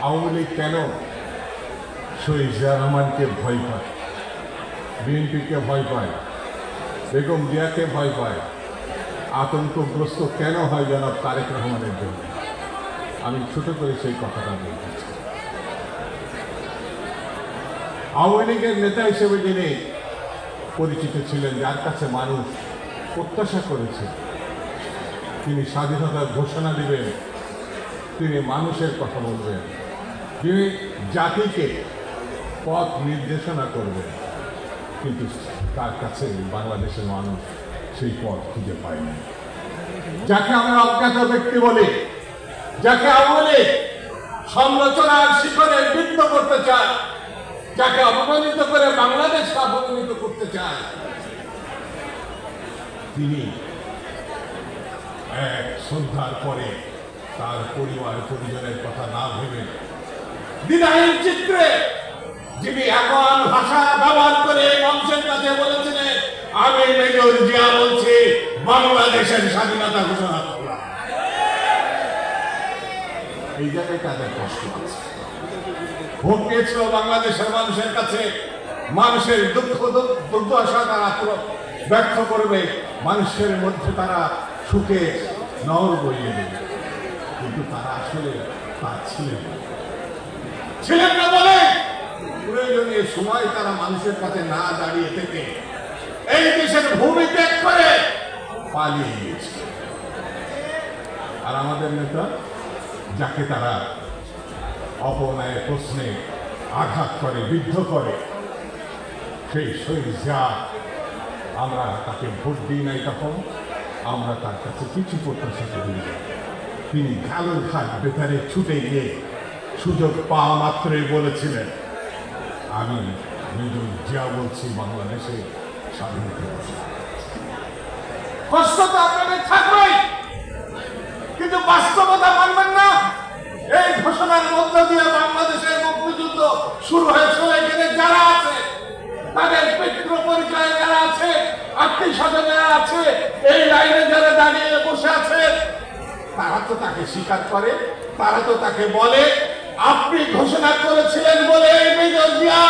আওয়ামী লীগ কেন শহীদ জিয়া রহমানকে ভয় পায়, বিএনপিকে ভয় পায়, বেগম জিয়াকে ভয় পায়, আতঙ্কগ্রস্ত কেন হয় জনাব তারেক রহমানের জন্য? আমি ছোট করে সেই কথাটা বলতে চাই। আওয়ামী লীগের নেতা হিসেবে যিনি পরিচিত ছিলেন, যার কাছে মানুষ প্রত্যাশা করেছে তিনি স্বাধীনতার ঘোষণা দিবেন, তিনি মানুষের কথা বলবেন, তিনি জাতিকে পথ নির্দেশনা করবেন, কিন্তু তার কাছে বাংলাদেশের মানুষ সেই পথ খুঁজে পায়নি। যাকে আমরা অজ্ঞাত ব্যক্তি বলি, যাকে আওয়ামী লীগ সমালোচনার শিখরে বৃত্ত করতে চায়, যাকে অপমানিত করে বাংলাদেশকে অপমানিত করতে চায়, তিনি এক সন্ধ্যার পরে তার পরিবার পরিজনের কথা না ভেবে বিদায়ী চিত্রে যিনি এখন ভাষা ব্যবহার করে মানুষের কাছে বলেছিলেন, আমি মেজর জিয়া বলছি বাংলাদেশের স্বাধীনতা ঘোষণা করলাম। এই জায়গায় তাদের কষ্ট আছে। ভোট পেয়েছিল বাংলাদেশের মানুষের কাছে, মানুষের দুঃখ দুর্দশা তারা ব্যর্থ করবে, মানুষের মধ্যে তারা সুখে নহর বইয়ে দেবে, কিন্তু তারা আসলে তার ছিলেন না বলে প্রয়োজনীয় সময় তারা মানুষের কাছে না দাঁড়িয়ে থেকে এই দেশের ভূমি ত্যাগ করে পালিয়ে গিয়েছে। আর আমাদের নেতা, যাকে তারা অপনয়ের প্রশ্নে আঘাত করে, বিদ্ধ করে, সেই শহীদ জিয়া, আমরা তাকে ভোট দিই নাই, তখন আমরা তার কাছে কিছু প্রত্যাশা করি না। তিনি গালুর ঘাট বেতারে ছুটে গিয়ে সুযোগ পাওয়া মাত্রই বলেছিলেন, আমি মেজর জিয়া বলছি বাংলাদেশে স্বাধীনতা। কষ্ট তো আপনাদের থাকবেই, কিন্তু বাস্তবতা মানবেন না। এই ঘোষণার মধ্য দিয়ে বাংলাদেশের মুক্তিযুদ্ধ শুরু হয়েছিল। এখানে যারা আছে, তাদের পিতৃ পরিচয় যারা আছে, আত্মীয় স্বজন যারা আছে, এই লাইনে যারা দাঁড়িয়ে বসে আছে, তারা তো তাকে স্বীকার করে, তারা তো তাকে বলে, আপনি ঘোষণা করেছিলেন বলে মেজর জিয়া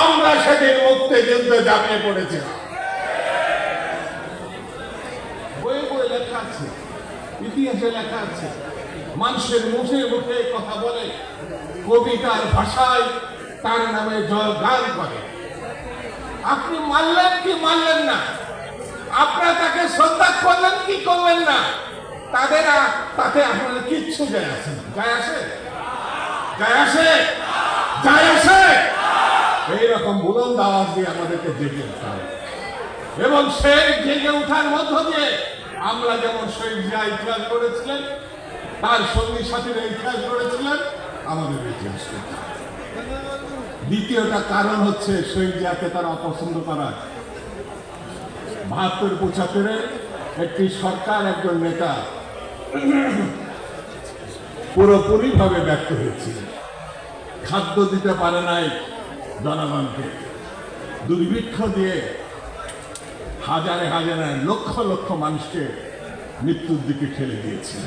আমরা সেদিন মুক্তিযুদ্ধে ঝাঁপিয়ে পড়েছিলাম। বই বই লেখা আছে, ইতিহাসে লেখা আছে, মানুষের মুখে মুখে কথা বলে, কবিতার ভাষায় তার নামে জয়গান করে। আপনি মানলেন কি মানলেন না, আপনারা তাকে শ্রদ্ধা করলেন কি করলেন না, তাতে আপনার কিচ্ছু যায় আসে না। যায় আসে? যায় আসে? যায় আসে? এইরকম বুলন্দ আওয়াজ দিয়ে আমাদেরকে জেগে উঠতে হবে, এবং সেই জেগে উঠার মধ্য দিয়ে আমরা যেমন শহীদ জিয়া ইতিহাস গড়েছিলেন, তার সঙ্গী সাথীরা ইতিহাস গড়েছিলেন, আমাদের ইতিহাস করতে হবে। দ্বিতীয়টা কারণ হচ্ছে শহীদ জিয়াকে তারা অপছন্দ করা। ৭২-৭৫ একটি সরকার, একজন নেতা পুরোপুরি ভাবে ব্যর্থ হয়েছিল। খাদ্য দিতে পারে নাই জনগণকে, দুর্ভিক্ষ দিয়ে হাজারে হাজারে লক্ষ লক্ষ মানুষকে মৃত্যুর দিকে ঠেলে দিয়েছিল।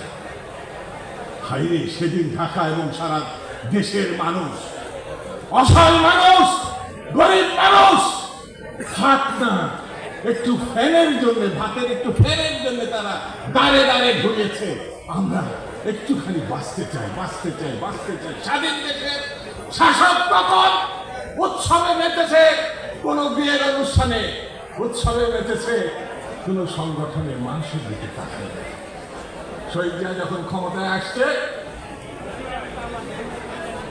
হাইরে সেদিন ঢাকা এবং সারা দেশের মানুষ, অসহায় মানুষ, গরিব মানুষ, ভাত না একটু ফ্যানের জন্য, ভাতের একটু ফ্যানের জন্য তারা দাঁড়ে দাঁড়ে ঘুরেছে। আমরা একটুখানি বাঁচতে চাই, বাঁচতে চাই, বাঁচতে চাই। স্বাধীন দেশের শাসক তখন উৎসবে মেতেছে, কোনো বিয়ের অনুষ্ঠানে উৎসবে মেতেছে, কোনো সংগঠনে মানুষের দিকে তাকায়। শহীদ জিয়া যখন ক্ষমতায় আসছে,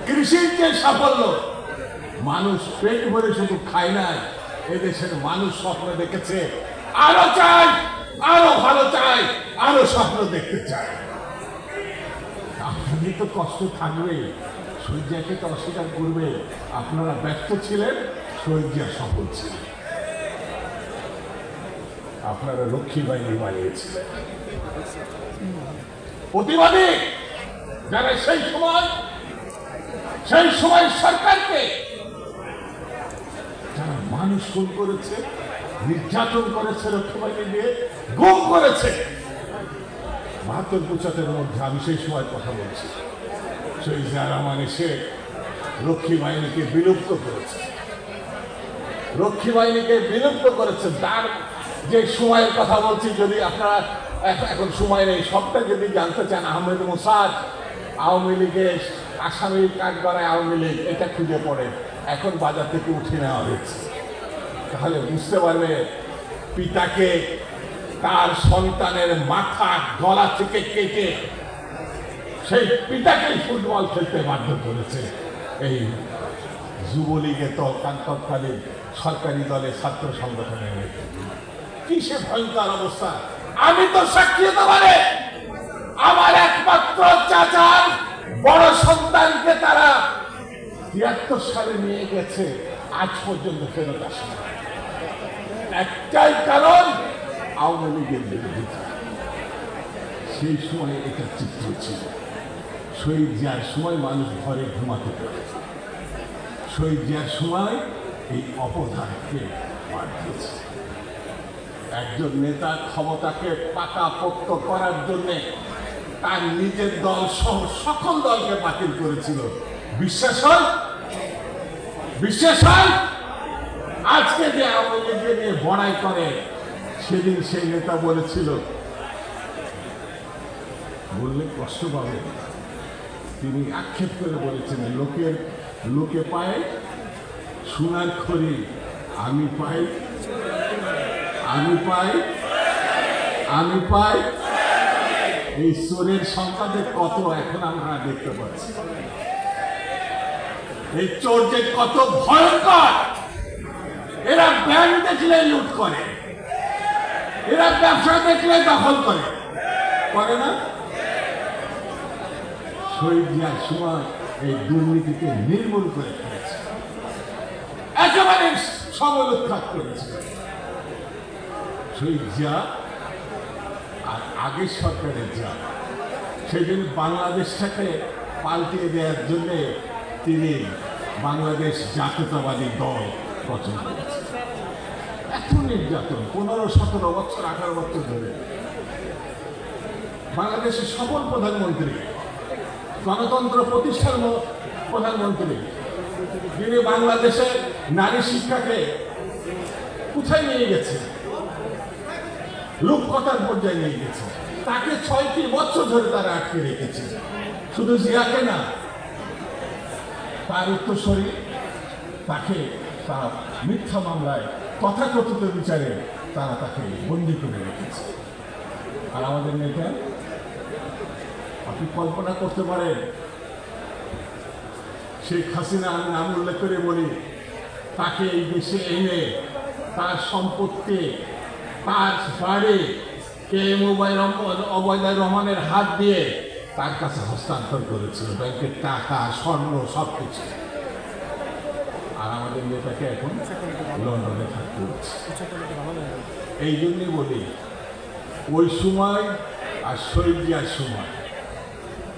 কৃষির যে সাফল্য, মানুষ পেট ভরে শুধু খায় নাই, এদেশের মানুষ স্বপ্ন দেখেছে, আরো চাই, আরো ভালো চাই, আরো স্বপ্ন দেখতে চায়। আপনাদের তো কষ্ট থাকবে, শহীদ জিয়াকে তো অস্বীকার করবে। আপনারা ব্যর্থ ছিলেন, শহীদ জিয়া সফল ছিলেন। আপনারা লক্ষ্মী বাহিনী বানিয়েছিলেন। প্রতিবাদী যারা সেই সময় সরকারকে যারা মানুষ খুন করেছে, নির্যাতন করেছে, লক্ষ্মী বাহিনী দিয়ে গুম করেছে, ৭২-৭৫ মধ্যে আমি সেই সময় কথা বলছি, শহীদ জিয়া রহমান এসে রক্ষী বাহিনীকে বিলুপ্ত করেছে, রক্ষী বাহিনীকে বিলুপ্ত করেছে। তার যে সময়ের কথা বলছি, যদি আপনারা এখন সময় নেই, সবটা যদি জানতে চান, আহমেদ মোসাদ আওয়ামী লীগের আসামি কাঠগড়ায় আওয়ামী লীগ, এটা খুঁজে পড়ে এখন বাজার থেকে উঠে নেওয়া হয়েছে। তাহলে বুঝতে পারবে পিতাকে তার সন্তানের মাথা গলা থেকে কেটে সেই পিতাকেই ফুটবল খেলতে বাধ্য করেছে এই যুবলীগের তৎকালীন সরকারি দলের ছাত্র সংগঠনের নেতৃত্ব। কি সে ভয়ঙ্কর অবস্থা! আমি তো সাক্ষী হতে পারে, আমার একমাত্র চাচার বড় সন্তানকে তারা ৭৩ সালে নিয়ে গেছে, আজ পর্যন্ত ফেরত আসে না। একটাই কারণ, আওয়ামী লীগের বিরোধিতা। সেই সময় এটা চিত্র ছিল। শহীদ জিয়ার সময় মানুষ ঘরে ঘুমাতে পারে, শহীদ জিয়ার সময় এই অপধানকে বাদ দিয়েছে। একজন নেতা ক্ষমতাকে পাকাপোক্ত করার জন্য তার নিজের দল সহ সকল দলকে বাতিল করেছিল। বিশ্বাস হয়? বিশ্বাস হয়? আজকে যে আওয়ামী লীগকে নিয়ে বড়াই করে, সেদিন সেই নেতা বলেছিল, বললে কষ্ট পাবে, তিনি আক্ষেপ করে বলেছিলেন, লোকে পায় সোনার খড়ি, আমি পাই এই চোরের সংখ্যা যে কত এখন আমরা দেখতে পাচ্ছি। এই চোর যে কত ভয়ঙ্কর! এরা ব্যাংক দেখলে লুট করে, এরা ব্যবসা দেখলে দখল করে না? শহীদ জিয়ার সময় এই দুর্নীতিকে নির্মূল করে ফেলেছে, একেবারে সবল উৎখাত করেছে শহীদ জিয়া। আর আগের সরকারের জিয়া, সেই জন্য বাংলাদেশটাকে পাল্টিয়ে দেওয়ার জন্য তিনি বাংলাদেশ জাতীয়তাবাদী দল গঠন করেছেন। এত নির্যাতন 15-17 বছর 18 বছর ধরে বাংলাদেশের সফল প্রধানমন্ত্রী, গণতন্ত্র প্রতিষ্ঠার প্রধানমন্ত্রী, যিনি বাংলাদেশের নারী শিক্ষাকে কোথায় নিয়ে গেছে, রূপকথার পর্যায়ে নিয়ে গেছে, তাকে 6টি বছর ধরে তারা আটকে রেখেছে। শুধু জিয়াকে না, তার উত্তরসূরি, তাকে তার মিথ্যা মামলায় তথাকথিত বিচারে তারা তাকে বন্দী করে রেখেছে। আর আমাদের নেতা, আপনি কল্পনা করতে পারেন, শেখ হাসিনা, আমি নাম উল্লেখ করে বলি, তাকে এই দেশে এনে তার সম্পত্তি, তার বাড়ি অবৈধ রহমানের হাত দিয়ে তার কাছে হস্তান্তর করেছিল, ব্যাংকের টাকা, স্বর্ণ, সবকিছু। আর আমাদের নেতাকে এখন লন্ডনে থাকতে হচ্ছে। এই জন্যই বলি, ওই সময় আর শহীদ জিয়ার সময়,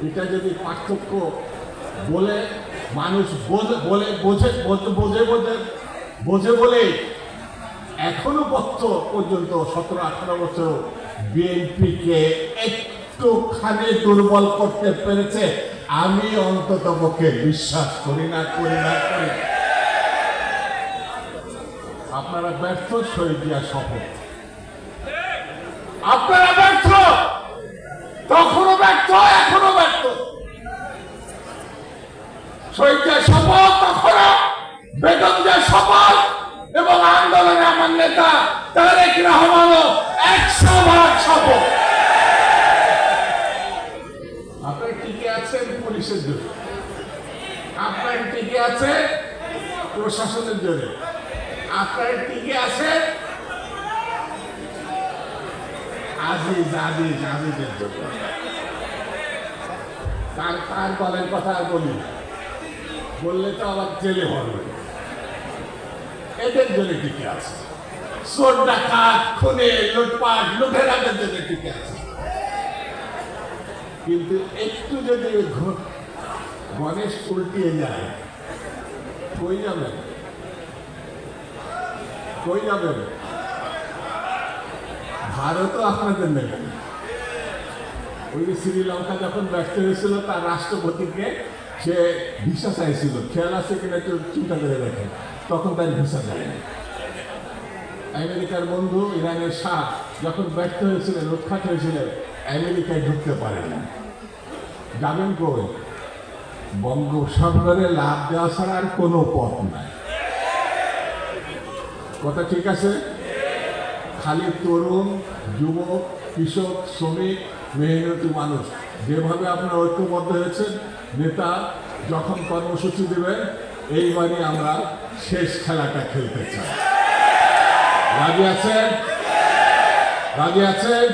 এটা যদি পার্থক্য বলে মানুষ বোঝে বলে এখনো পর্যন্ত 17-18 বছর বিএনপিকে একটুখানি দুর্বল করতে পেরেছে, আমি অন্তত পক্ষে বিশ্বাস করি না। আপনারা ব্যর্থ, শহীদ জিয়া সফল। আপনারা ব্যর্থ, তখনও ব্যর্থ, এখনো ব্যর্থ। শহীদ জিয়া সফল তখনও, বেগম জিয়া সফল, এবং আন্দোলনে আমার নেতা তারেক রহমানও 100% সফল। আপনারা টিকে আছেন পুলিশের জন্য, আপনারা টিকে আছেন প্রশাসনের জন্য, আপনারা টিকে আছেন আজিজের জন্য। তার দলের কথা আর বললে তো আবার জেলে ভরবে। এদের জন্য টিকে আছে, চোর ডাকাত, খুনে, লুটপাট, লুটেরাদের জন্য টিকে আছে। কিন্তু একটু যদি গণেশ উল্টিয়ে যায়, কই যাবেন? ভারতও আপনাদের নেবেন। ওই শ্রীলঙ্কা যখন ব্যস্ত হয়েছিল তার রাষ্ট্রপতিকে সে ভিসা চাইছিল, খেয়াল আছে কিনা একটু চিন্তা করে দেখেন, তখন তার ভিসা দেয়নি। আমেরিকার বন্ধু ইরানের শাহ যখন ব্যর্থ হয়েছিলেন, উৎখাত হয়েছিলেন, আমেরিকায় ঢুকতে পারেনি। যাবেন কই? বঙ্গোপসাগরে লাভ দেওয়া ছাড়া আর কোনো পথ নাই। কথা ঠিক আছে? খালি তরুণ, যুবক, কৃষক, শ্রমিক, মেহনতি মানুষ যেভাবে আপনারা ঐক্যবদ্ধ হয়েছেন, নেতা যখন কর্মসূচি দেবেন, এইবারই আমরা শেষ খেলাটা খেলতে চাই। রাজি আছেন? রাজি আছেন?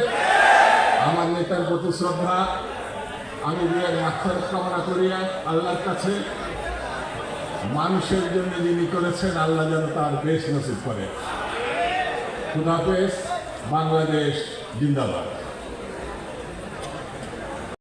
আমার নেতার প্রতি শ্রদ্ধা, আমি বিয়ের মাথার কামনা করিয়া আল্লাহর কাছে, মানুষের জন্য যিনি করেছেন, আল্লাহ যেন তার বেশ নসিব করে। খুদা হাফেজ। বাংলাদেশ জিন্দাবাদ।